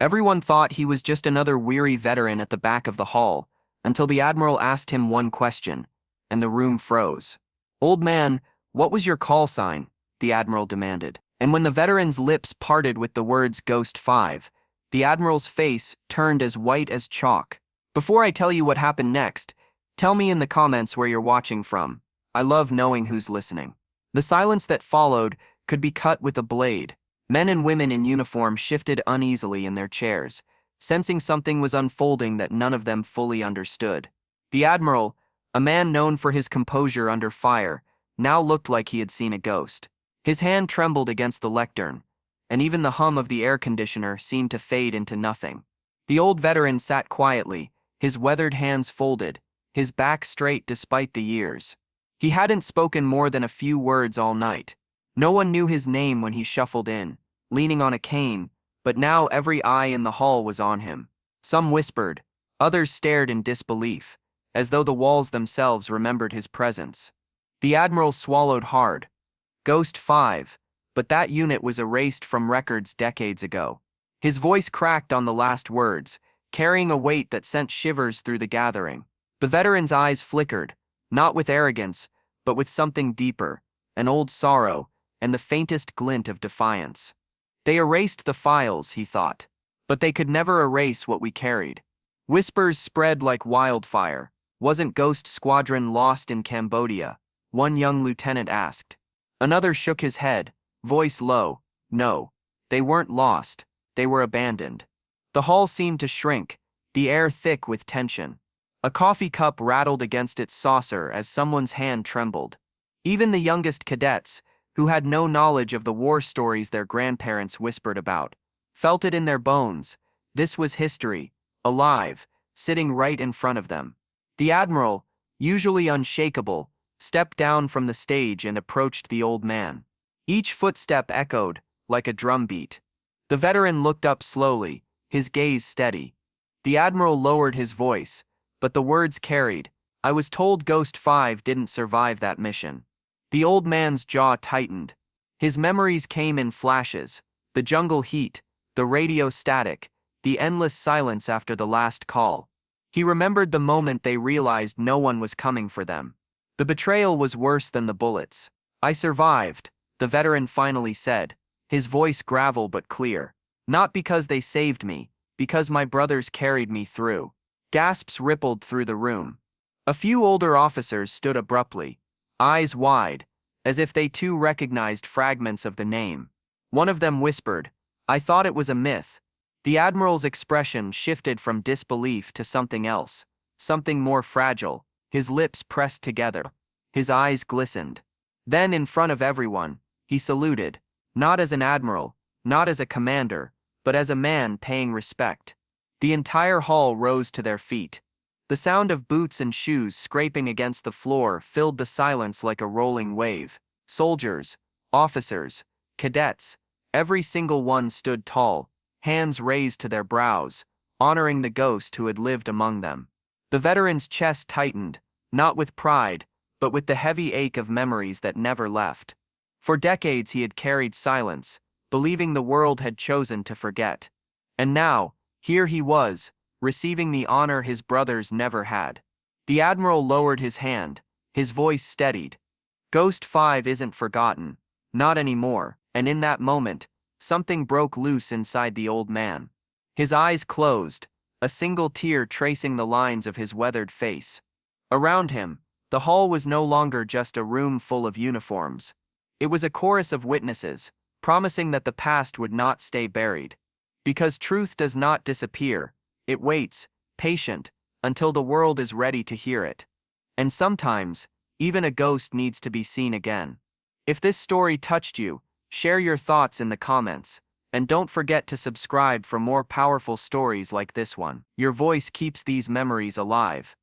Everyone thought he was just another weary veteran at the back of the hall, until the Admiral asked him one question, and the room froze. "Old man, what was your call sign?" the Admiral demanded. And when the veteran's lips parted with the words Ghost 5, the Admiral's face turned as white as chalk. Before I tell you what happened next, tell me in the comments where you're watching from. I love knowing who's listening. The silence that followed could be cut with a blade. Men and women in uniform shifted uneasily in their chairs, sensing something was unfolding that none of them fully understood. The Admiral, a man known for his composure under fire, now looked like he had seen a ghost. His hand trembled against the lectern, and even the hum of the air conditioner seemed to fade into nothing. The old veteran sat quietly, his weathered hands folded, his back straight despite the years. He hadn't spoken more than a few words all night. No one knew his name when he shuffled in, leaning on a cane, but now every eye in the hall was on him. Some whispered, others stared in disbelief, as though the walls themselves remembered his presence. The Admiral swallowed hard. Ghost 5, but that unit was erased from records decades ago. His voice cracked on the last words, carrying a weight that sent shivers through the gathering. The veteran's eyes flickered, not with arrogance, but with something deeper, an old sorrow, and the faintest glint of defiance. They erased the files, he thought, but they could never erase what we carried. Whispers spread like wildfire. Wasn't Ghost Squadron lost in Cambodia? One young lieutenant asked. Another shook his head, voice low. No, they weren't lost, they were abandoned. The hall seemed to shrink, the air thick with tension. A coffee cup rattled against its saucer as someone's hand trembled. Even the youngest cadets, who had no knowledge of the war stories their grandparents whispered about, felt it in their bones. This was history, alive, sitting right in front of them. The Admiral, usually unshakable, stepped down from the stage and approached the old man. Each footstep echoed, like a drumbeat. The veteran looked up slowly, his gaze steady. The Admiral lowered his voice, but the words carried. "I was told Ghost 5 didn't survive that mission." The old man's jaw tightened. His memories came in flashes, the jungle heat, the radio static, the endless silence after the last call. He remembered the moment they realized no one was coming for them. The betrayal was worse than the bullets. "I survived," the veteran finally said, his voice gravel but clear. "Not because they saved me, because my brothers carried me through." Gasps rippled through the room. A few older officers stood abruptly, eyes wide, as if they too recognized fragments of the name. One of them whispered, "I thought it was a myth." The Admiral's expression shifted from disbelief to something else, something more fragile. His lips pressed together. His eyes glistened. Then, in front of everyone, he saluted, not as an admiral, not as a commander, but as a man paying respect. The entire hall rose to their feet. The sound of boots and shoes scraping against the floor filled the silence like a rolling wave. Soldiers, officers, cadets, every single one stood tall, hands raised to their brows, honoring the ghost who had lived among them. The veteran's chest tightened, not with pride, but with the heavy ache of memories that never left. For decades he had carried silence, believing the world had chosen to forget. And now, here he was, receiving the honor his brothers never had. The Admiral lowered his hand, his voice steadied. "Ghost 5 isn't forgotten, not anymore," and in that moment, something broke loose inside the old man. His eyes closed, a single tear tracing the lines of his weathered face. Around him, the hall was no longer just a room full of uniforms. It was a chorus of witnesses, promising that the past would not stay buried. Because truth does not disappear, it waits, patient, until the world is ready to hear it. And sometimes, even a ghost needs to be seen again. If this story touched you, share your thoughts in the comments, and don't forget to subscribe for more powerful stories like this one. Your voice keeps these memories alive.